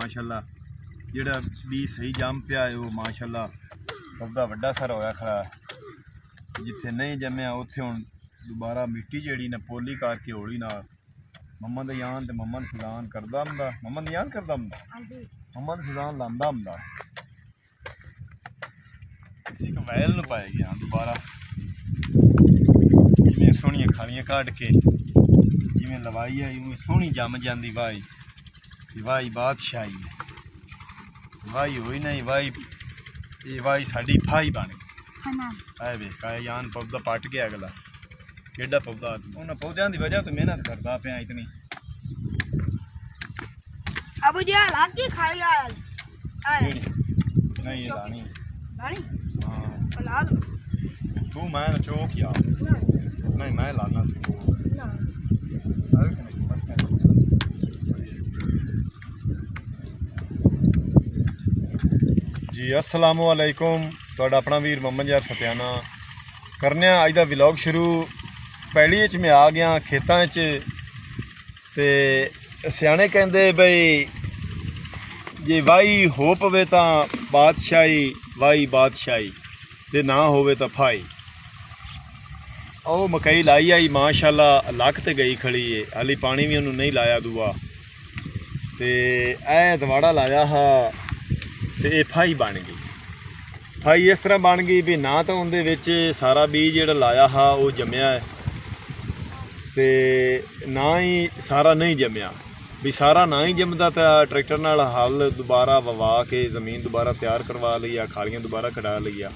माशाअल्लाह ਜਿਹੜਾ ਵੀ ਸਹੀ ਜੰਮ ਪਿਆ ਹੈ ਉਹ ਮਾਸ਼ਾਅੱਲਾ ਪੌਦਾ ਵੱਡਾ ਸਾਰਾ ਹੋਇਆ ਖੜਾ। ਜਿੱਥੇ ਨਹੀਂ ਜੰਮਿਆ ਉੱਥੇ ਹੁਣ ਦੁਬਾਰਾ ਮਿੱਟੀ ਜਿਹੜੀ ਨਾ ਪੋਲੀ ਕਰਕੇ ਹੌਲੀ ਨਾਲ ਮੁਹੰਮਦ ਯਾਨ ਤੇ ਮੁਹੰਮਦ ਫਿਜ਼ਾਨ ਕਰਦਾ ਹੁੰਦਾ। ਮੁਹੰਮਦ ਯਾਨ ਕਰਦਾ ਹੁੰਦਾ, ਹਾਂਜੀ ਮੁਹੰਮਦ ਫਿਜ਼ਾਨ ਲਾਂਦਾ ਹੁੰਦਾ। ਕਿਸੇ ਕਵੈਲ ਨੂੰ ਪਾਇਆ ਗਿਆ ਦੁਬਾਰਾ ਜਿਵੇਂ ਸੋਹਣੀਆਂ ਖਾਲੀਆਂ ਕੱਢ ਕੇ ਜਿਵੇਂ ਲਵਾਈ ਆਈ ਉਵੇਂ ਸੋਹਣੀ ਜੰਮ ਜਾਂਦੀ ਵਾਈ। ਵਾਈ ਬਾਦਸ਼ਾਹੀ ਹੈ, ਵਾਈ ਹੋਈ नहीं वाई ये वाई साड़ी फाई बन गई। आए वे का यान पौधा पट गया अगला केड़ा पौधा उन्हें पौधों की वजह तो मेहनत करता पे इतनी अबू जी लागी खाई आयल नहीं ये लानी हां ला दो तू मैं चौक यार नहीं मैं लाना जी अस्सलाम वालेकुम। तुहाडा अपना वीर मोहम्मद यार फतियाना करने अज दा व्लॉग शुरू। पैली च मैं आ गया खेतां च ते सियाने कहंदे बई जे वाही हो पवे तां बादशाही वाही बादशाही ते ना होवे तां फाई। ਉਹ ਮਕਈ ਲਾਈ ਆਈ माशाअल्लाह ਲੱਖ ਤੇ गई खड़ी है हाली पानी भी ਉਹਨੂੰ नहीं लाया दूआ ते ऐ दवाड़ा लाया हा ਤੇ ਇਹ ਫਾਈ ਬਣ ਗਈ। ਫਾਈ ਇਸ ਤਰ੍ਹਾਂ ਬਣ ਗਈ ਵੀ ਨਾ ਤਾਂ ਉਹਦੇ ਵਿੱਚ ਸਾਰਾ ਬੀਜ ਜਿਹੜਾ ਲਾਇਆ ਹਾ ਉਹ ਜੰਮਿਆ ਹੈ ਤੇ ਨਾ ਹੀ ਸਾਰਾ ਨਹੀਂ ਜੰਮਿਆ। ਵੀ ਸਾਰਾ ਨਾ ਹੀ ਜੰਮਦਾ ਤਾਂ ਟਰੈਕਟਰ ਨਾਲ ਹਲ ਦੁਬਾਰਾ ਵਵਾ ਕੇ ਜ਼ਮੀਨ ਦੁਬਾਰਾ ਤਿਆਰ ਕਰਵਾ ਲਈ ਆ, ਖਾਲੀਆਂ ਦੁਬਾਰਾ ਕਢਾ ਲਈ ਆ।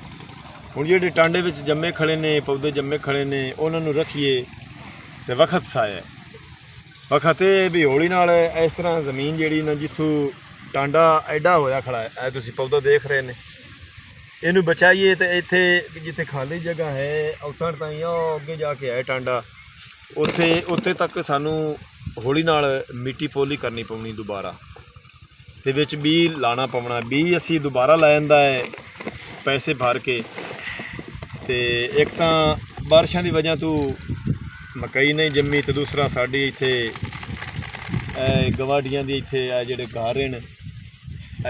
ਹੁਣ ਜਿਹੜੇ ਟਾਂਡੇ ਵਿੱਚ ਜੰਮੇ ਖੜੇ ਨੇ ਪੌਦੇ ਜੰਮੇ ਖੜੇ ਨੇ ਉਹਨਾਂ ਨੂੰ ਰੱਖੀਏ ਤੇ ਵਕਤ ਸਾਇਆ ਵਕਤ ਇਹ ਵੀ ਹੌਲੀ ਨਾਲ ਇਸ ਤਰ੍ਹਾਂ ਜ਼ਮੀਨ ਜਿਹੜੀ ਨਾ ਜਿੱਥੋਂ टांडा एडा होया खड़ा है ऐ तुसी पौधा देख रहे ने इनू बचाइए तो इत्थे जिथे खाली जगह है उतर ताईं अगे जाके है टांडा उत्थे उत्थे तक सानू हौली नाल मिट्टी पोली करनी पवनी दुबारा ते विच बी लाना पवना। बी असी दुबारा लै जांदा है पैसे भर के ते एक तां बारिशां दी वजह तो मकई नहीं जम्मी ते दूसरा साडी इत्थे गवाडियां दी इत्थे जिहड़े घर ने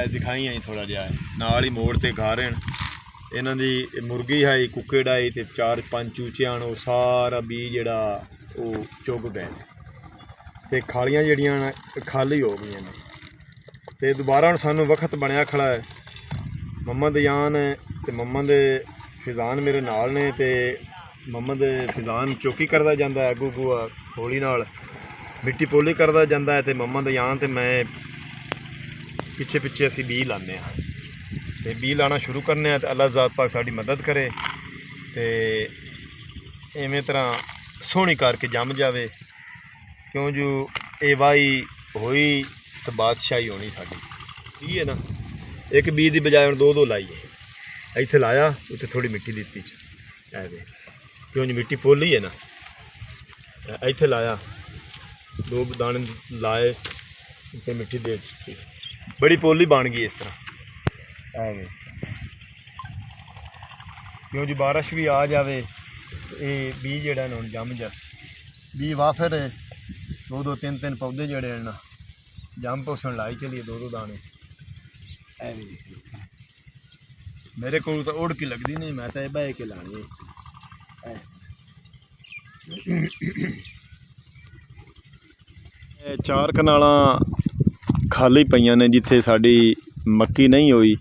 दिखाई आई थोड़ा जिहा नाल ही मोड़ ते घर इन्हां दी मुर्गी है कुक्कड़ है ते 4-5 चूचे आन वो सारा बी जिहड़ा वो चुग गए ते खालियां जिहड़ियां खाली हो गई ने ते दोबारा हुण सानू वक्त बनया खड़ा है। मुहम्मद यान ते मुहम्मद फिजान मेरे नाल ने ते मुहम्मद फिजान चौकी करदा जांदा है अगू अगू हौली नाल मिट्टी पोली करदा जांदा है ते मुहम्मद यान ते मैं पिछे पिछे असी बी लाने ते बी लाना शुरू करने ते अल्लाह ज़ात पाक साड़ी मदद करे ते इवें तरह सोहनी करके जम जावे क्यों जो ये वाही होई तो बादशाही होनी साड़ी बी है ना। एक बी की बजाय हम दो लाई है इत्थे लाया उत्थे थोड़ी मिट्टी दित्ती ऐवे क्यों जो मिट्टी पोली है ना इत्थे लाया 2 दाने लाए ते मिट्टी दे दी बड़ी पोली बन गई इस तरह ऐवे क्यों जी बारिश भी आ जाए ये बी जेड़ा ना जम जस बी वाह फिर 2-3 पौधे जड़े ना जम पोषण लाई चलिए 2 दाने ऐवे मेरे को तो उड़ के लगती नहीं मैं तो बह के लानी है। 4 कनालां खाली पईयां ने जिथे साड़ी मक्की नहीं होई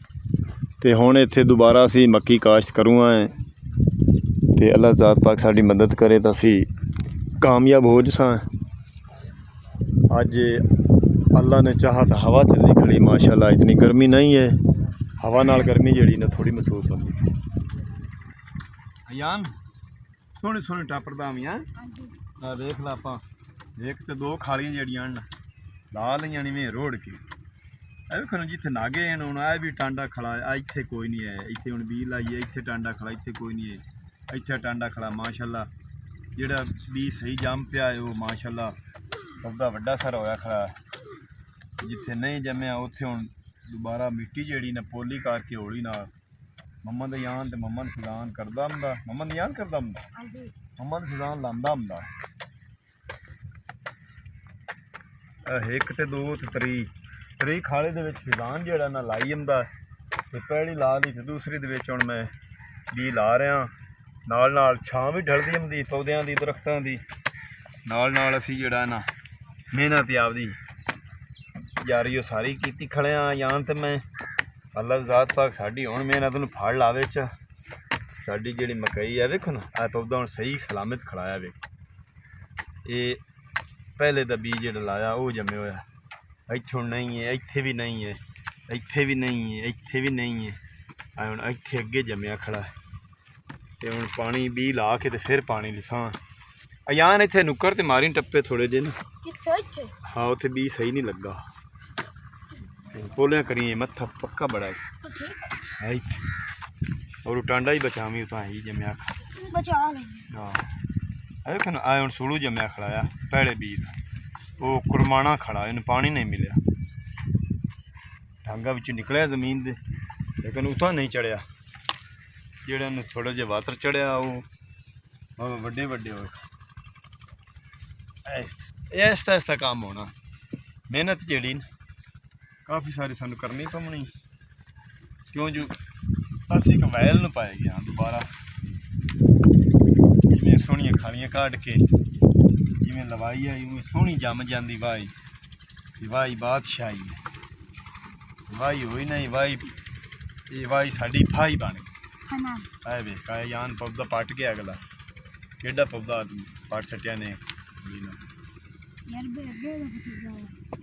ते हुण इत्थे दोबारा असी मक्की काश्त करूँगा है ते अल्लाह ज़ात पाक साड़ी मदद करे तो असी कामयाब हो जसां। अज अल्लाह ने चाहा तो हवा चलनी खड़ी माशाअल्लाह इतनी गर्मी नहीं है हवा नाल गर्मी जिहड़ी ना थोड़ी महसूस होंदी। यान सोहने सोहने टापरदा भी हैं देख ला आपां एक तो 2 खालियां जिहड़ियां ला लियां ने रोड़ के ਇਹ ਵੇਖੋ ਜਿੱਥੇ ਨਾਗੇ ਹਨ ਹੁਣ ਇਹ ਵੀ ਟਾਂਡਾ ਖੜਾ ਆ ਇੱਥੇ ਕੋਈ ਨਹੀਂ ਹੈ ਇੱਥੇ ਹੁਣ ਬੀ ਲਾਈਏ ਇੱਥੇ ਟਾਂਡਾ ਖੜਾ ਇੱਥੇ ਕੋਈ ਨਹੀਂ ਹੈ ਇੱਥੇ ਟਾਂਡਾ ਖੜਾ ਮਾਸ਼ਾਅੱਲਾ ਜਿਹੜਾ ਬੀ ਸਹੀ ਜੰਮ ਪਿਆ ਹੈ ਉਹ ਮਾਸ਼ਾਅੱਲਾ ਪੌਦਾ ਵੱਡਾ ਸਾਰਾ ਹੋਇਆ ਖੜਾ। ਜਿੱਥੇ ਨਹੀਂ ਜੰਮਿਆ ਉੱਥੇ ਹੁਣ ਦੁਬਾਰਾ ਮਿੱਟੀ ਜਿਹੜੀ ਨਾ ਪੋਲੀ ਕਰਕੇ ਹੌਲੀ ਨਾਲ ਮੁਹੰਮਦ यान ਤੇ ਮੁਹੰਮਦ ਫਿਜ਼ਾਨ ਕਰਦਾ ਹੁੰਦਾ। ਮੁਹੰਮਦ यान ਕਰਦਾ ਹੁੰਦਾ ਹਾਂਜੀ ਮੁਹੰਮਦ ਫਿਜ਼ਾਨ ਲਾਂਦਾ ਹੁੰਦਾ। एक तो 2 तो 3 ਤਰੀ ਖਾਲੇ ਦੇ ਵਿੱਚ ਫਿਜ਼ਾਨ ਜਿਹੜਾ ਨਾ ਲਾਈ ਜਾਂਦਾ ਤੇ ਪਹਿਲੀ ਲਾ ਲਈ ਤੇ ਦੂਸਰੀ ਦੇ ਵਿੱਚ ਹੁਣ ਮੈਂ ਬੀ ਲਾ ਰਿਹਾ। ਨਾਲ ਨਾਲ ਛਾਂ ਵੀ ਢਲਦੀ ਹੁੰਦੀ ਪੌਦਿਆਂ ਦੀ ਦਰਖਤਾਂ ਦੀ। ਨਾਲ ਨਾਲ ਅਸੀਂ ਜਿਹੜਾ ਨਾ ਮਿਹਨਤ ਆਪਦੀ ਯਾਰੀ ਉਹ ਸਾਰੀ ਕੀਤੀ ਖੜੇ ਹਾਂ। ਜਾਂ ਤੇ ਮੈਂ ਅੱਲਾ ਜ਼ਾਤ ਪਾਕ ਸਾਡੀ ਹੁਣ ਮਿਹਨਤ ਨੂੰ ਫੜ ਲਾਵੇ ਚ ਸਾਡੀ ਜਿਹੜੀ ਮਕਈ ਹੈ ਵੇਖੋ ਨਾ ਇਹ ਪੌਦਾ ਹੁਣ ਸਹੀ ਸਲਾਮਤ ਖੜਾਇਆ ਵੇਖ। ਇਹ ਪਹਿਲੇ ਦਾ ਬੀਜ ਜਿਹੜਾ ਲਾਇਆ ਉਹ ਜੰਮਿਆ ਹੋਇਆ ਇੱਥੋਂ ਨਹੀਂ ਹੈ, ਇੱਥੇ ਵੀ ਨਹੀਂ ਹੈ, ਇੱਥੇ ਵੀ ਨਹੀਂ ਹੈ, ਇੱਥੇ ਵੀ ਨਹੀਂ ਹੈ। ਆ ਹੁਣ ਇੱਥੇ ਅੱਗੇ ਜੰਮਿਆ ਖੜਾ ਤੇ ਹੁਣ ਪਾਣੀ ਬੀ ਲਾ ਕੇ ਤੇ ਫਿਰ ਪਾਣੀ ਲਿਸਾਂ ਅਯਾਨ ਇੱਥੇ ਨੁੱਕਰ ਤੇ ਮਾਰੀ ਟੱਪੇ ਥੋੜੇ ਜਿਹੇ ਨਾ। ਕਿੱਥੇ ਇੱਥੇ? ਹਾਂ ਉੱਥੇ ਬੀ ਸਹੀ ਨਹੀਂ ਲੱਗਾ। ਪੋਲਿਆਂ ਕਰੀਏ ਮੱਥਾ ਪੱਕਾ ਬੜਾ ਹੈ ਇੱਥੇ ਔਰ ਟਾਂਡਾ ਹੀ ਬਚਾਵੀਂ ਤਾਂ ਹੀ ਜੰਮਿਆ ਬਚਾ ਲਈ। ਹਾਂ ਇਹ ਕਹਿੰਦਾ ਆ ਹੁਣ ਸੁਲੂ ਜੰਮਿਆ ਖੜਾਇਆ ਪਹਿਲੇ ਬੀਜ ਉਹ ਕੁਰਮਾਣਾ ਖੜਾ ਇਹਨੂੰ ਪਾਣੀ ਨਹੀਂ ਮਿਲਿਆ ਡਾਂਗਾ ਵਿੱਚ ਨਿਕਲਿਆ ਜ਼ਮੀਨ ਦੇ ਲੇਕਿਨ ਉਤਾਂ ਨਹੀਂ ਚੜਿਆ। ਜਿਹੜਾ ਇਹਨੂੰ ਥੋੜਾ ਜਿਹਾ ਵਾਤਰ ਚੜਿਆ ਉਹ ਵੱਡੇ ਵੱਡੇ ਹੋਏ। ਇਸ ਤਰ੍ਹਾਂ ਕੰਮ ਹੋਣਾ ਮਿਹਨਤ ਜਿਹੜੀ ਨਾ ਕਾਫੀ ਸਾਰੀ ਸਾਨੂੰ ਕਰਨੀ ਪਵਣੀ ਕਿਉਂ ਜੋ ਅਸੀਂ ਇੱਕ ਵੈਲ ਨੂੰ ਪਾਏ ਗਿਆ ਦੁਬਾਰਾ ਜਿਵੇਂ ਸੋਹਣੀਆਂ ਖਾਲੀਆਂ ਕੱਢ ਕੇ ਜਿਵੇਂ ਲਵਾਈ ਆਈ ਉਵੇਂ ਸੋਹਣੀ ਜੰਮ ਜਾਂਦੀ ਵਾਈ। ਵਾਈ ਬਾਦਸ਼ਾਹੀ ਹੈ ਵਾਈ ਹੋਈ ਨਹੀਂ ਵਾਈ। ਇਹ ਵਾਈ ਸਾਡੀ ਫਾਈ ਬਣ ਗਈ। ਆਏ ਵੇ ਕਾਇਆ ਯਾਨ ਪੌਦਾ ਪੱਟ ਗਿਆ ਅਗਲਾ ਕਿਹੜਾ ਪੌਦਾ ਪੱਟ ਸੱਟਿਆ ਨੇ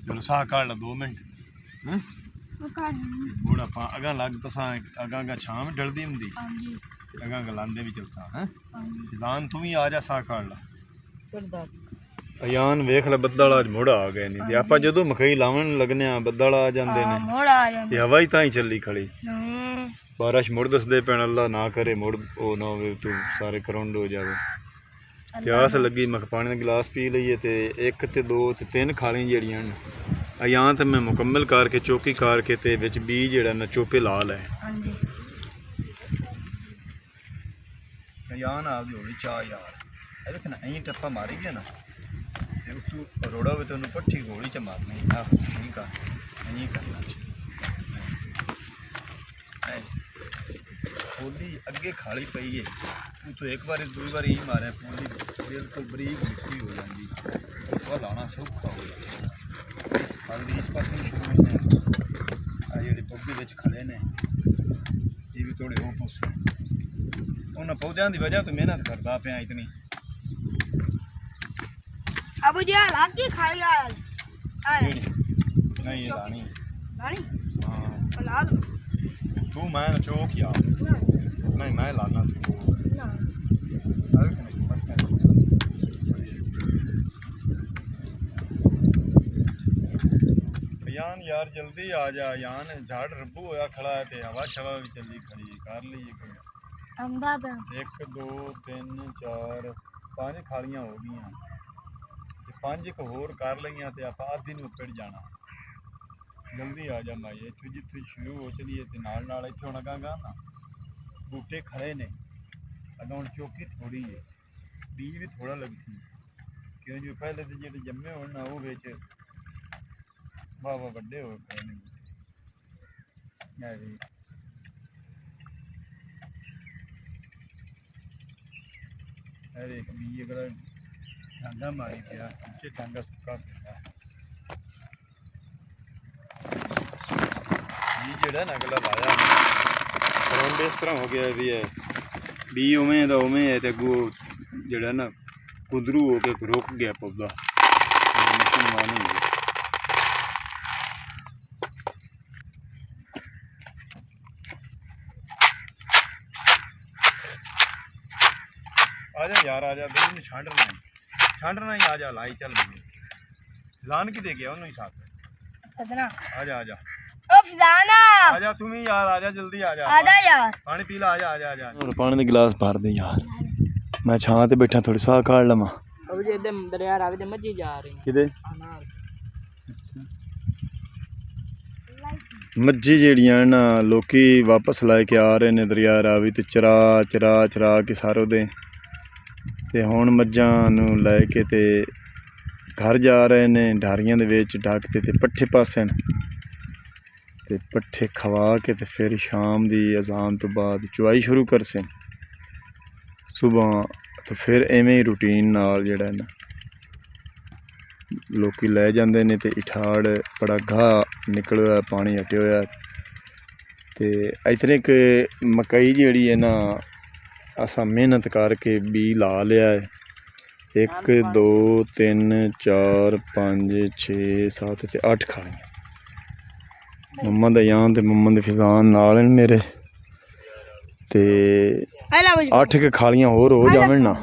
ਚਲੋ ਸਾਹ ਕੱਢ ਲਾ 2 ਮਿੰਟ। ਹੁਣ ਆਪਾਂ ਅਗਾਂ ਲੱਗ ਪਸਾਂ ਅਗਾਂ ਛਾਂ ਵੀ ਡਲਦੀ ਹੁੰਦੀ ਅਗਾਂ ਲਾਂਦੇ ਵੀ ਚਲਸਾਂ ਹੈ। ਫਿਜ਼ਾਨ ਤੂੰ ਵੀ ਆ ਜਾ ਸਾਹ ਕੱਢ ਲਾ। ਅਯਾਨ ਵੇਖ ਲੈ ਬੱਦਲ ਅੱਜ ਮੁੜ ਆ ਗਏ ਨੇ ਤੇ ਆਪਾਂ ਜਦੋਂ ਮਕਈ ਲਾਵਣ ਲੱਗਨੇ ਆ ਬੱਦਲ ਆ ਜਾਂਦੇ ਨੇ ਤੇ ਹਵਾ ਹੀ ਤਾਂ ਹੀ ਚੱਲੀ ਖੜੀ। ਬਾਰਿਸ਼ ਮੁੜ ਦੱਸਦੇ ਪੈਣ ਅੱਲਾ ਨਾ ਕਰੇ ਮੁੜ ਉਹ ਨਾ ਹੋਵੇ ਤੂੰ ਸਾਰੇ ਕਰੰਡ ਹੋ ਜਾਵੇ। ਪਿਆਸ ਲੱਗੀ ਮੈਂ ਪਾਣੀ ਦਾ ਗਿਲਾਸ ਪੀ ਲਈਏ ਤੇ 1 ਤੇ 2 ਤੇ 3 ਖਾਲੀਆਂ ਜਿਹੜੀਆਂ ਅਯਾਂ ਤੇ ਮੈਂ ਮੁਕੰਮਲ ਕਰਕੇ ਚੌਕੀ ਕਰਕੇ ਤੇ ਵਿੱਚ ਬੀਜ ਜਿਹੜਾ ਨਾ ਚੋਪੇ ਲਾ ਲੈ। ਅਯਾਨ ਆਪਦੀ ਹੋਣੀ ਚਾਹ ਯਾਰ ਇਹ ਦੇਖ ਨਾ ਐਂ ਟੱਪਾ ਮਾਰੀ ਗਿਆ ਨਾ ਤੇ ਤੂੰ ਰੋੜਾ ਹੋਵੇ ਤੈਨੂੰ ਪੱਠੀ ਗੋਲੀ ਚ ਮਾਰਨੀ ਆ ਨਹੀਂ ਕਰ ਨਹੀਂ ਕਰਨਾ। ਪੋਲੀ ਅੱਗੇ ਖਾਲੀ ਪਈ ਹੈ ਤੂੰ ਇੱਕ ਵਾਰੀ 2 ਵਾਰੀ ਹੀ ਮਾਰਿਆ ਪੋਲੀ ਬਿਲਕੁਲ ਬਰੀਕ ਮਿੱਟੀ ਹੋ ਜਾਂਦੀ ਉਹ ਲਾਉਣਾ ਸੌਖਾ ਹੋ ਜਾਂਦਾ। ਇਸ ਫਲ ਦੀ ਇਸ ਪਾਸੇ ਸ਼ੁਰੂ ਹੋ ਜਾਂਦੀ ਆ ਜਿਹੜੇ ਪੌਦੇ ਵਿੱਚ ਖੜੇ ਨੇ ਇਹ ਵੀ ਥੋੜੇ ਹੋ ਪੁੱਛੋ ਉਹਨਾਂ ਪੌਦਿਆਂ ਦੀ ਵਜ੍ਹਾ ਤੋਂ ਮਿਹਨਤ ਕਰਦਾ ਪਿਆ ਇਤਨੀ। ਅਬੂ ਜੀ ਲਾਗੀ ਖਾਈ ਆਇਆ ਨਹੀਂ ਇਹ ਲਾਣੀ ਲਾਣੀ ਹਾਂ ਲਾ ਦੋ ਤੂੰ ਮੈਂ ਚੋਕ ਯਾਰ ਨਹੀਂ ਮੈਂ ਲਾਣਾ ਤੂੰ ਯਾਨ ਯਾਰ ਜਲਦੀ ਆ ਜਾ ਯਾਨ ਝਾੜ ਰੱਬੂ ਹੋਇਆ ਖੜਾ ਹੈ ਤੇ ਹਵਾ ਸ਼ਵਾ ਵੀ ਚੱਲੀ ਖੜੀ ਕਰ ਲਈਏ ਕੋਈ ਅੰਦਾ 1 2 3 4 5 ਖਾਲੀਆਂ ਹੋ ਗਈਆਂ ਤੇ 5 ਇੱਕ ਹੋਰ ਕਰ ਲਈਆਂ ਤੇ ਆਪਾਂ ਆਧੀ ਨੂੰ ਉੱਪਰ ਜਾਣਾ। ਜਲਦੀ ਆ ਜਾ ਮਾਈ ਇੱਥੇ ਜਿੱਥੇ ਸ਼ੁਰੂ ਹੋ ਚਲੀਏ ਤੇ ਨਾਲ ਨਾਲ ਇੱਥੇ ਹੁਣ ਅਗਾਂਗਾ ਨਾ ਬੂਟੇ ਖੜੇ ਨੇ ਅਗਾਂ ਹੁਣ ਚੌਕੀ ਥੋੜੀ ਹੈ ਬੀਜ ਵੀ ਥੋੜਾ ਲੱਗ ਸੀ ਕਿਉਂ ਜੋ ਪਹਿਲੇ ਤੇ ਜਿਹੜੇ ਜੰਮੇ ਹੋਣ ਨਾ ਉਹ ਵਿੱਚ ਵਾਹ ਵਾਹ ਵੱਡੇ ਹੋਏ ਪਏ ਨੇ। ਵੀ ਅਰੇ ਇੱਕ ਬੀਜ ਅਗਰ ਡਾਂਗਾ ਮਾਰੀ ਪਿਆ ਉੱਚੇ ਡਾਂਗਾ ਸੁੱਕਾ ਪਿਆ ਬੀਜ ਜਿਹੜਾ ਨਾ ਅਗਲਾ ਲਾਇਆ ਗਰਾਉਂਡ ਇਸ ਤਰ੍ਹਾਂ ਹੋ ਗਿਆ ਵੀ ਹੈ ਬੀ ਉਵੇਂ ਦਾ ਉਵੇਂ ਹੈ ਤੇ ਅੱਗੋਂ ਜਿਹੜਾ ਨਾ ਕੁਦਰੂ ਹੋ ਕੇ ਰੁਕ ਗਿਆ ਪੌਦਾ ਮੁਸਲਮਾਨ ਨਹੀਂ ਹੋਇਆ। ਆ ਜਾ ਯਾਰ ਆ ਜਾ ਦਿਲ ਨੂੰ ਛਾਂਡਣਾ ਹੀ ਆ ਜਾ ਲਾਈ ਚੱਲ ਲਾਨ ਕੀ ਦੇ ਗਿਆ ਉਹਨੂੰ ਹੀ ਸਾਥ ਸਦਨਾ ਆ ਜਾ ਓ ਫਿਜ਼ਾਨਾ ਆ ਜਾ ਤੂੰ ਵੀ ਯਾਰ ਆ ਜਾ ਜਲਦੀ ਆ ਜਾ ਯਾਰ ਪਾਣੀ ਪੀ ਲਾ ਆ ਜਾ ਹੋਰ ਪਾਣੀ ਦਾ ਗਿਲਾਸ ਭਰ ਦੇ ਯਾਰ ਮੈਂ ਛਾਂ ਤੇ ਬੈਠਾ ਥੋੜੀ ਸਾਹ ਕਾੜ ਲਵਾਂ। ਅਬ ਜੇ ਦੇ ਦਰਿਆ ਰਾਵੀ ਤੇ ਮੱਝੀ ਜਾ ਰਹੀ ਕਿਦੇ ਮੱਝੀ ਜਿਹੜੀਆਂ ਨਾ ਲੋਕੀ ਵਾਪਸ ਲੈ ਕੇ ਆ ਰਹੇ ਨੇ ਦਰਿਆ ਰਾਵੀ ਤੇ ਚਰਾ ਕੇ ਸਾਰੋ ਦੇ ਤੇ ਹੁਣ ਮੱਝਾਂ ਨੂੰ ਲੈ ਕੇ ਤੇ ਘਰ ਜਾ ਰਹੇ ਨੇ ਢਾਰੀਆਂ ਦੇ ਵਿੱਚ ਢੱਕ ਤੇ ਪੱਠੇ ਪਾਸੇ ਤੇ ਪੱਠੇ ਖਵਾ ਕੇ ਤੇ ਫਿਰ ਸ਼ਾਮ ਦੀ ਅਜ਼ਾਨ ਤੋਂ ਬਾਅਦ ਚੁਆਈ ਸ਼ੁਰੂ ਕਰਸੇ ਸੁਬਾਹ। ਤੇ ਫਿਰ ਐਵੇਂ ਹੀ ਰੂਟੀਨ ਨਾਲ ਜਿਹੜਾ ਨਾ ਲੋਕੀ ਲੈ ਜਾਂਦੇ ਨੇ ਤੇ ਇਠਾੜ ਬੜਾ ਗਾਹ ਨਿਕਲਿਆ ਹੋਇਆ, ਪਾਣੀ ਹਟਿਆ ਹੋਇਆ। ਤੇ ਇਤਨੇ ਕਿ ਮਕਈ ਜਿਹੜੀ ਹੈ ਨਾ ਅਸਾਂ ਮਿਹਨਤ ਕਰਕੇ ਬੀ ਲਾ ਲਿਆ ਹੈ। 1 2 3 4 5 6 7 ਤੇ 8 ਖਾਲੀਆਂ। ਮੁਹੰਮਦ ਅਯਾਨ ਤੇ ਮੁਹੰਮਦ ਫਿਜ਼ਾਨ ਨਾਲ ਨੇ ਮੇਰੇ। ਤੇ 8 ਕੇ ਖਾਲੀਆਂ ਹੋਰ ਹੋ ਜਾਵਣ ਨਾ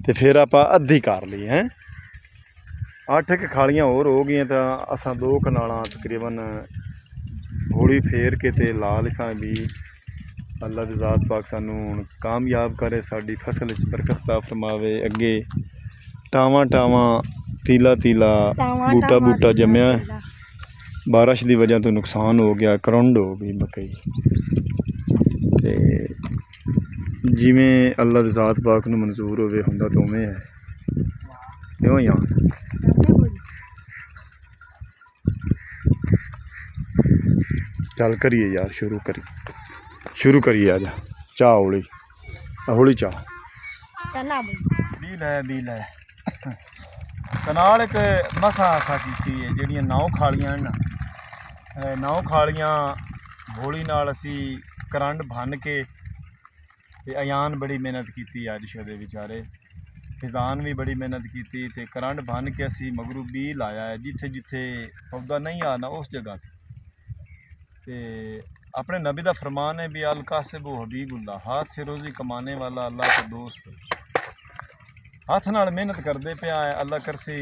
ਤੇ ਫਿਰ ਆਪਾਂ ਅੱਧੀ ਕਰ ਲਈ ਹੈ। 8 ਕੇ ਖਾਲੀਆਂ ਹੋਰ ਹੋ ਗਈਆਂ ਤਾਂ ਅਸਾਂ 2 ਕਨਾਲਾਂ ਤਕਰੀਬਨ ਹੌਲੀ ਫੇਰ ਕੇ ਤੇ ਲਾ ਲਿਸਾਂ ਵੀ। ਅੱਲਾ ਦੀ ਜ਼ਾਤ ਪਾਕ ਸਾਨੂੰ ਹੁਣ ਕਾਮਯਾਬ ਕਰੇ, ਸਾਡੀ ਫਸਲ 'ਚ ਬਰਕਤ ਤਾ ਫਰਮਾਵੇ। ਅੱਗੇ ਟਾਵਾਂ ਟਾਵਾਂ ਤੀਲਾ ਤੀਲਾ ਬੂਟਾ ਬੂਟਾ ਜੰਮਿਆ। ਬਾਰਿਸ਼ ਦੀ ਵਜ੍ਹਾ ਤੋਂ ਨੁਕਸਾਨ ਹੋ ਗਿਆ, ਕਰੰਡ ਹੋ ਗਈ ਮਕਈ। ਤੇ ਜਿਵੇਂ ਅੱਲਾ ਦੀ ਜ਼ਾਤ ਪਾਕ ਨੂੰ ਮਨਜ਼ੂਰ ਹੋਵੇ ਹੁੰਦਾ ਤਾਂ ਉਵੇਂ ਹੈ। ਕਿਉਂ ਯਾਰ ਚੱਲ ਕਰੀਏ ਯਾਰ, ਸ਼ੁਰੂ ਕਰੀਏ। ਆ ਜਾ ਚਾਹ ਹੌਲੀ ਹੌਲੀ ਚਾਹ ਬੀ ਲੈ ਕਨਾਲ ਇੱਕ ਮਸਾਂ ਆਸਾ ਕੀਤੀ ਹੈ। ਜਿਹੜੀਆਂ 9 ਖਾਲੀਆਂ ਨਾ 9 ਖਾਲੀਆਂ ਹੌਲੀ ਨਾਲ ਅਸੀਂ ਕਰੰਡ ਭੰਨ ਕੇ ਤੇ ਅਯਾਨ ਬੜੀ ਮਿਹਨਤ ਕੀਤੀ ਅੱਜ ਸ਼ੋਦੇ ਵਿਚਾਰੇ। ਫਿਜ਼ਾਨ ਵੀ ਬੜੀ ਮਿਹਨਤ ਕੀਤੀ ਤੇ ਕਰੰਡ ਭੰਨ ਕੇ ਅਸੀਂ ਮਗਰੂ ਬੀ ਲਾਇਆ ਹੈ। ਜਿੱਥੇ ਜਿੱਥੇ ਪੌਦਾ ਨਹੀਂ ਆਣਾ ਉਸ ਜਗ੍ਹਾ ਤੇ अपने नबी का फरमान है भी अल कासिब हबीबुल्लाह, हाथ से रोज़ी कमाने वाला अल्लाह का दोस्त। हाथ नाल मेहनत करते पिया है, अल्लाह कर से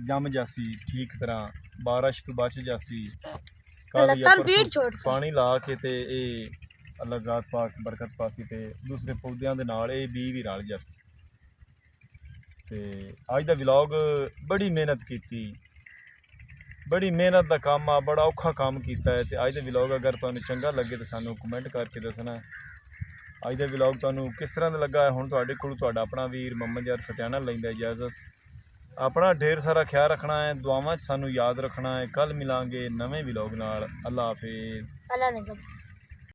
जम जासी ठीक तरह, बारिश तो बच जासी। कल या परसों पानी ला के ते अल्लाह ज़ात पाक बरकत पासी ते दूसरे पौधों के नाल बी भी रल जासी। ते अज दा व्लॉग बड़ी मेहनत की, बड़ी मेहनत का काम आ, बड़ा औखा काम किया है। तो अज के व्लॉग अगर तुहानू चंगा लगे तो सानू कमेंट करके दसना। अज का व्लॉग तुहानू किस तरह का लगा है। हुण तुहाडे कोल तुहाडा अपना वीर मोहम्मद यार फटियाना लैंदा इजाजत। अपना ढेर सारा ख्याल रखना है, दुआवां सानू याद रखना है। कल मिलांगे नवे व्लॉग नाल। अल्लाह हाफिज़।